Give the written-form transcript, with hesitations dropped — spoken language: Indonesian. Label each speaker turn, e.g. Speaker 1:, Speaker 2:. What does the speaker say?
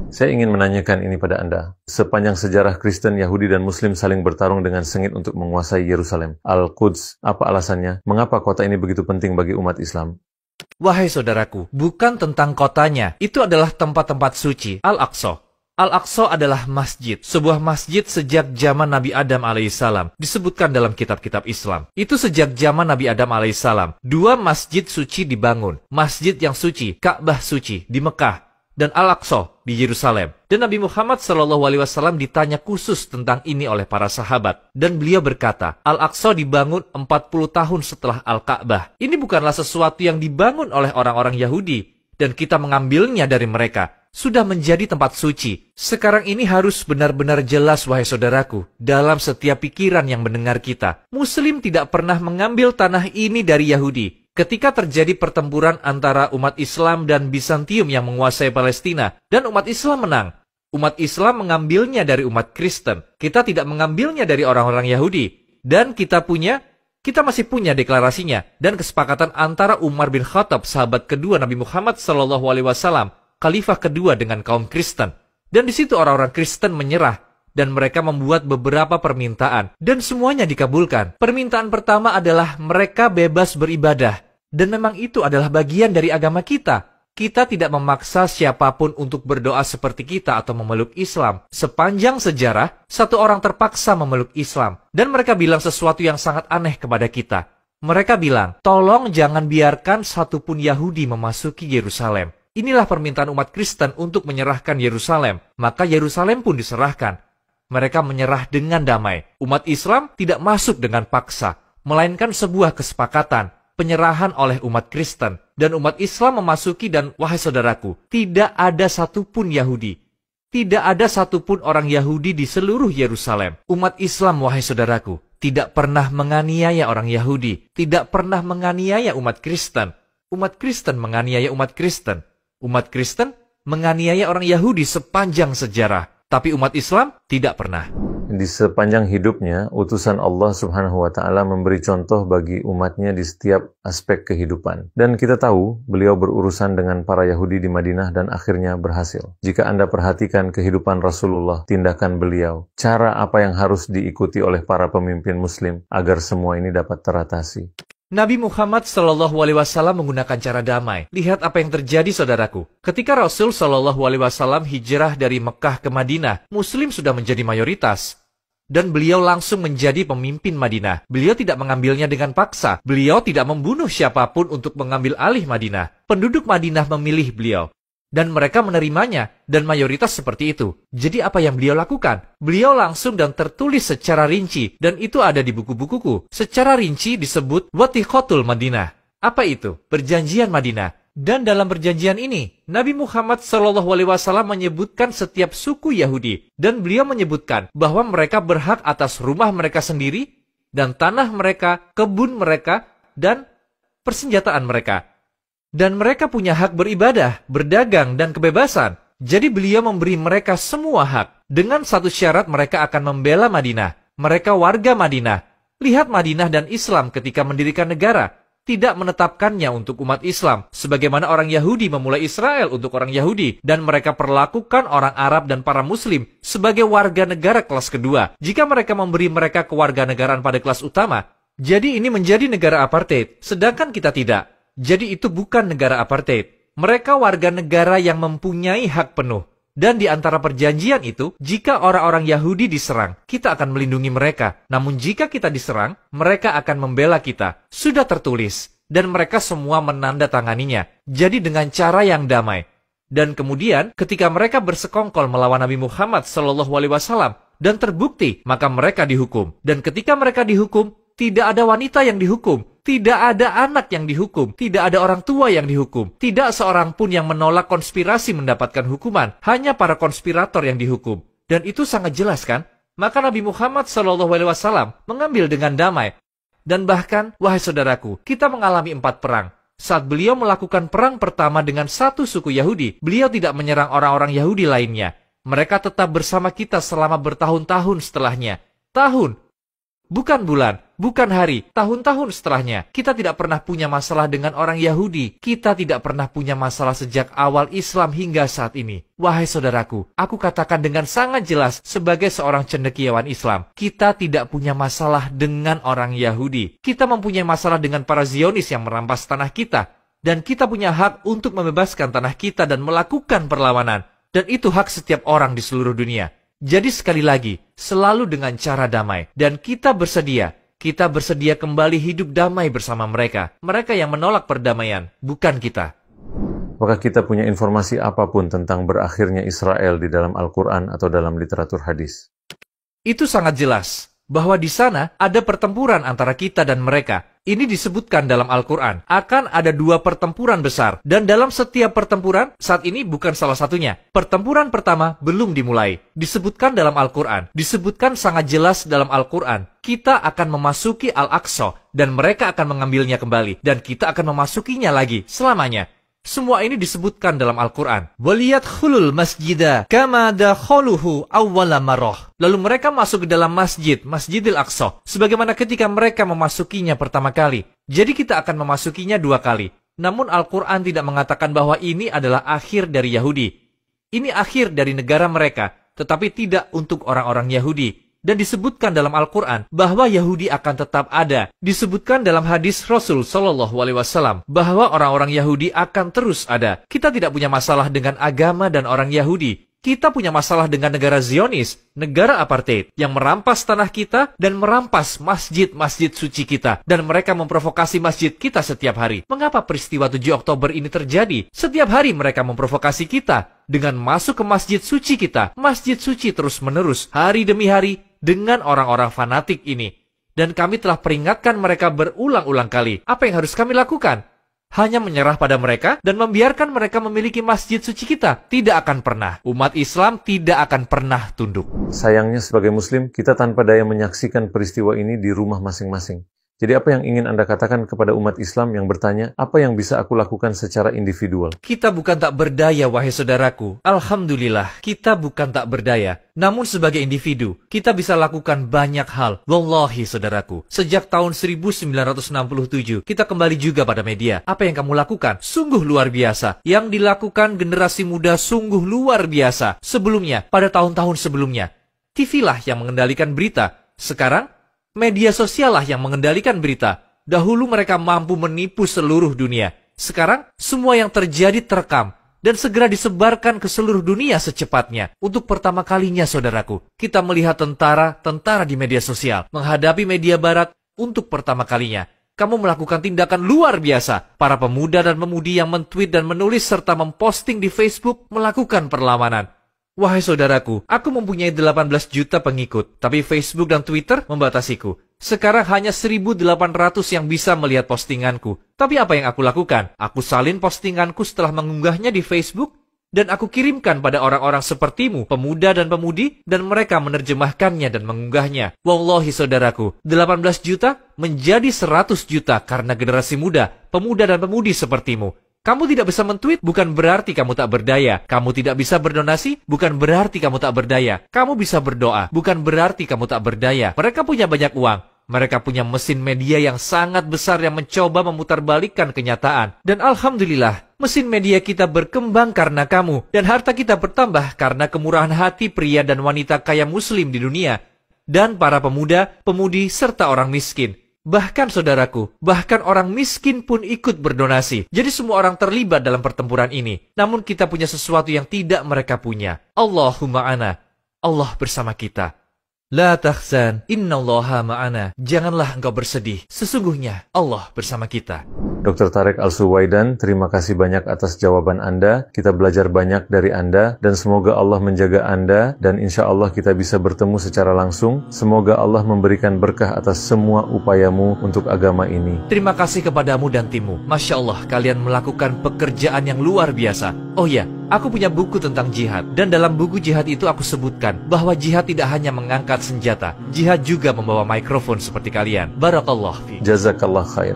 Speaker 1: Saya ingin menanyakan ini pada Anda. Sepanjang sejarah Kristen, Yahudi, dan Muslim saling bertarung dengan sengit untuk menguasai Yerusalem, Al-Quds. Apa alasannya? Mengapa kota ini begitu penting bagi umat Islam?
Speaker 2: Wahai saudaraku, bukan tentang kotanya. Itu adalah tempat-tempat suci, Al-Aqsa. Al-Aqsa adalah masjid, sebuah masjid sejak zaman Nabi Adam alaihissalam, disebutkan dalam kitab-kitab Islam. Itu sejak zaman Nabi Adam alaihissalam. 2 masjid suci dibangun, masjid yang suci, Ka'bah suci di Mekah, dan Al-Aqsa di Yerusalem. Dan Nabi Muhammad SAW ditanya khusus tentang ini oleh para sahabat. Dan beliau berkata, Al-Aqsa dibangun 40 tahun setelah Al-Ka'bah. Ini bukanlah sesuatu yang dibangun oleh orang-orang Yahudi, dan kita mengambilnya dari mereka. Sudah menjadi tempat suci. Sekarang ini harus benar-benar jelas, wahai saudaraku, dalam setiap pikiran yang mendengar kita. Muslim tidak pernah mengambil tanah ini dari Yahudi. Ketika terjadi pertempuran antara umat Islam dan Bizantium yang menguasai Palestina, dan umat Islam menang, umat Islam mengambilnya dari umat Kristen. Kita tidak mengambilnya dari orang-orang Yahudi. Dan kita masih punya deklarasinya dan kesepakatan antara Umar bin Khattab, sahabat kedua Nabi Muhammad SAW, khalifah kedua, dengan kaum Kristen. Dan di situ orang-orang Kristen menyerah. Dan mereka membuat beberapa permintaan. Dan semuanya dikabulkan. Permintaan pertama adalah mereka bebas beribadah. Dan memang itu adalah bagian dari agama kita. Kita tidak memaksa siapapun untuk berdoa seperti kita atau memeluk Islam. Sepanjang sejarah, satu orang terpaksa memeluk Islam. Dan mereka bilang sesuatu yang sangat aneh kepada kita. Mereka bilang, tolong jangan biarkan satupun Yahudi memasuki Yerusalem. Inilah permintaan umat Kristen untuk menyerahkan Yerusalem. Maka Yerusalem pun diserahkan. Mereka menyerah dengan damai. Umat Islam tidak masuk dengan paksa, melainkan sebuah kesepakatan, penyerahan oleh umat Kristen. Dan umat Islam memasuki, dan wahai saudaraku, tidak ada satupun Yahudi. Tidak ada satupun orang Yahudi di seluruh Yerusalem. Umat Islam, wahai saudaraku, tidak pernah menganiaya orang Yahudi. Tidak pernah menganiaya umat Kristen. Umat Kristen menganiaya umat Kristen. Umat Kristen menganiaya orang Yahudi sepanjang sejarah. Tapi umat Islam tidak pernah.
Speaker 1: Di sepanjang hidupnya, utusan Allah Subhanahu wa Ta'ala memberi contoh bagi umatnya di setiap aspek kehidupan. Dan kita tahu, beliau berurusan dengan para Yahudi di Madinah dan akhirnya berhasil. Jika Anda perhatikan kehidupan Rasulullah, tindakan beliau, cara apa yang harus diikuti oleh para pemimpin Muslim agar semua ini dapat teratasi.
Speaker 2: Nabi Muhammad SAW menggunakan cara damai. Lihat apa yang terjadi, saudaraku. Ketika Rasul SAW hijrah dari Mekah ke Madinah, Muslim sudah menjadi mayoritas. Dan beliau langsung menjadi pemimpin Madinah. Beliau tidak mengambilnya dengan paksa. Beliau tidak membunuh siapapun untuk mengambil alih Madinah. Penduduk Madinah memilih beliau. Dan mereka menerimanya, dan mayoritas seperti itu. Jadi apa yang beliau lakukan? Beliau langsung dan tertulis secara rinci, dan itu ada di buku-bukuku. Secara rinci disebut Wathiqatul Madinah. Apa itu? Perjanjian Madinah. Dan dalam perjanjian ini, Nabi Muhammad SAW menyebutkan setiap suku Yahudi. Dan beliau menyebutkan bahwa mereka berhak atas rumah mereka sendiri, dan tanah mereka, kebun mereka, dan persenjataan mereka. Dan mereka punya hak beribadah, berdagang, dan kebebasan. Jadi beliau memberi mereka semua hak. Dengan satu syarat, mereka akan membela Madinah. Mereka warga Madinah. Lihat Madinah dan Islam ketika mendirikan negara. Tidak menetapkannya untuk umat Islam. Sebagaimana orang Yahudi memulai Israel untuk orang Yahudi. Dan mereka perlakukan orang Arab dan para Muslim sebagai warga negara kelas kedua. Jika mereka memberi mereka kewarganegaraan pada kelas utama, jadi ini menjadi negara apartheid. Sedangkan kita tidak. Jadi itu bukan negara apartheid. Mereka warga negara yang mempunyai hak penuh. Dan di antara perjanjian itu, jika orang-orang Yahudi diserang, kita akan melindungi mereka. Namun jika kita diserang, mereka akan membela kita. Sudah tertulis. Dan mereka semua menandatanganinya. Jadi dengan cara yang damai. Dan kemudian, ketika mereka bersekongkol melawan Nabi Muhammad SAW dan terbukti, maka mereka dihukum. Dan ketika mereka dihukum, tidak ada wanita yang dihukum. Tidak ada anak yang dihukum, tidak ada orang tua yang dihukum, tidak seorang pun yang menolak konspirasi mendapatkan hukuman, hanya para konspirator yang dihukum. Dan itu sangat jelas kan? Maka Nabi Muhammad SAW mengambil dengan damai. Dan bahkan, wahai saudaraku, kita mengalami 4 perang. Saat beliau melakukan perang pertama dengan satu suku Yahudi, beliau tidak menyerang orang-orang Yahudi lainnya. Mereka tetap bersama kita selama bertahun-tahun setelahnya. Tahun, bukan bulan. bukan hari, tahun-tahun setelahnya. Kita tidak pernah punya masalah dengan orang Yahudi. Kita tidak pernah punya masalah sejak awal Islam hingga saat ini. Wahai saudaraku, aku katakan dengan sangat jelas sebagai seorang cendekiawan Islam, kita tidak punya masalah dengan orang Yahudi. Kita mempunyai masalah dengan para Zionis yang merampas tanah kita. Dan kita punya hak untuk membebaskan tanah kita dan melakukan perlawanan. Dan itu hak setiap orang di seluruh dunia. Jadi sekali lagi, selalu dengan cara damai. Dan kita bersedia kembali hidup damai bersama mereka. Mereka yang menolak perdamaian, bukan kita.
Speaker 1: Apakah kita punya informasi apapun tentang berakhirnya Israel di dalam Al-Quran atau dalam literatur hadis?
Speaker 2: Itu sangat jelas, bahwa di sana ada pertempuran antara kita dan mereka. Ini disebutkan dalam Al-Quran. Akan ada 2 pertempuran besar. Dan dalam setiap pertempuran, saat ini bukan salah satunya. Pertempuran pertama belum dimulai. Disebutkan dalam Al-Quran. Disebutkan sangat jelas dalam Al-Quran. Kita akan memasuki Al-Aqsa. Dan mereka akan mengambilnya kembali. Dan kita akan memasukinya lagi selamanya. Semua ini disebutkan dalam Al-Quran. وَلِيَدْخُلُوا الْمَسْجِدَ كَمَا دَخَلُوهُ أَوَّلَ مَرَّةٍ. Lalu mereka masuk ke dalam masjid, Masjidil Aqsa, sebagaimana ketika mereka memasukinya pertama kali. Jadi kita akan memasukinya 2 kali. Namun Al-Quran tidak mengatakan bahwa ini adalah akhir dari Yahudi. Ini akhir dari negara mereka, tetapi tidak untuk orang-orang Yahudi. Dan disebutkan dalam Al-Quran bahwa Yahudi akan tetap ada. Disebutkan dalam hadis Rasul SAW bahwa orang-orang Yahudi akan terus ada. Kita tidak punya masalah dengan agama dan orang Yahudi. Kita punya masalah dengan negara Zionis, negara apartheid, yang merampas tanah kita dan merampas masjid-masjid suci kita. Dan mereka memprovokasi masjid kita setiap hari. Mengapa peristiwa 7 Oktober ini terjadi? Setiap hari mereka memprovokasi kita dengan masuk ke masjid suci kita. Masjid suci terus-menerus, hari demi hari, dengan orang-orang fanatik ini. Dan kami telah peringatkan mereka berulang-ulang kali. Apa yang harus kami lakukan? Hanya menyerah pada mereka dan membiarkan mereka memiliki masjid suci kita. Tidak akan pernah. Umat Islam tidak akan pernah tunduk.
Speaker 1: Sayangnya sebagai Muslim, kita tanpa daya menyaksikan peristiwa ini di rumah masing-masing. Jadi apa yang ingin Anda katakan kepada umat Islam yang bertanya, apa yang bisa aku lakukan secara individual?
Speaker 2: Kita bukan tak berdaya, wahai saudaraku. Alhamdulillah, kita bukan tak berdaya. Namun sebagai individu, kita bisa lakukan banyak hal. Wallahi, saudaraku, sejak tahun 1967, kita kembali juga pada media. Apa yang kamu lakukan? Sungguh luar biasa. Yang dilakukan generasi muda sungguh luar biasa. Sebelumnya, pada tahun-tahun sebelumnya, TV lah yang mengendalikan berita. Sekarang, media sosial lah yang mengendalikan berita. Dahulu mereka mampu menipu seluruh dunia. Sekarang, semua yang terjadi terekam dan segera disebarkan ke seluruh dunia secepatnya. Untuk pertama kalinya, saudaraku, kita melihat tentara di media sosial menghadapi media barat untuk pertama kalinya. Kamu melakukan tindakan luar biasa. Para pemuda dan pemudi yang men-tweet dan menulis serta memposting di Facebook melakukan perlawanan. Wahai saudaraku, aku mempunyai 18 juta pengikut, tapi Facebook dan Twitter membatasiku. Sekarang hanya 1.800 yang bisa melihat postinganku. Tapi apa yang aku lakukan? Aku salin postinganku setelah mengunggahnya di Facebook, dan aku kirimkan pada orang-orang sepertimu, pemuda dan pemudi, dan mereka menerjemahkannya dan mengunggahnya. Wallahi saudaraku, 18 juta menjadi 100 juta karena generasi muda, pemuda dan pemudi sepertimu. Kamu tidak bisa men-tweet, bukan berarti kamu tak berdaya. Kamu tidak bisa berdonasi, bukan berarti kamu tak berdaya. Kamu bisa berdoa, bukan berarti kamu tak berdaya. Mereka punya banyak uang. Mereka punya mesin media yang sangat besar yang mencoba memutarbalikkan kenyataan. Dan alhamdulillah, mesin media kita berkembang karena kamu. Dan harta kita bertambah karena kemurahan hati pria dan wanita kaya muslim di dunia. Dan para pemuda, pemudi, serta orang miskin. Bahkan saudaraku, bahkan orang miskin pun ikut berdonasi. Jadi semua orang terlibat dalam pertempuran ini. Namun kita punya sesuatu yang tidak mereka punya. Allahumma ana. Allah bersama kita. La tahzan, innallaha ma'ana. Janganlah engkau bersedih. Sesungguhnya Allah bersama kita.
Speaker 1: Dr. Tariq Al-Suwaidan, terima kasih banyak atas jawaban Anda. Kita belajar banyak dari Anda, dan semoga Allah menjaga Anda, dan insya Allah kita bisa bertemu secara langsung. Semoga Allah memberikan berkah atas semua upayamu untuk agama ini.
Speaker 2: Terima kasih kepadamu dan timmu. Masya Allah, kalian melakukan pekerjaan yang luar biasa. Oh ya, aku punya buku tentang jihad, dan dalam buku jihad itu aku sebutkan bahwa jihad tidak hanya mengangkat senjata. Jihad juga membawa mikrofon seperti kalian. Barakallah fi.
Speaker 1: Jazakallah khair.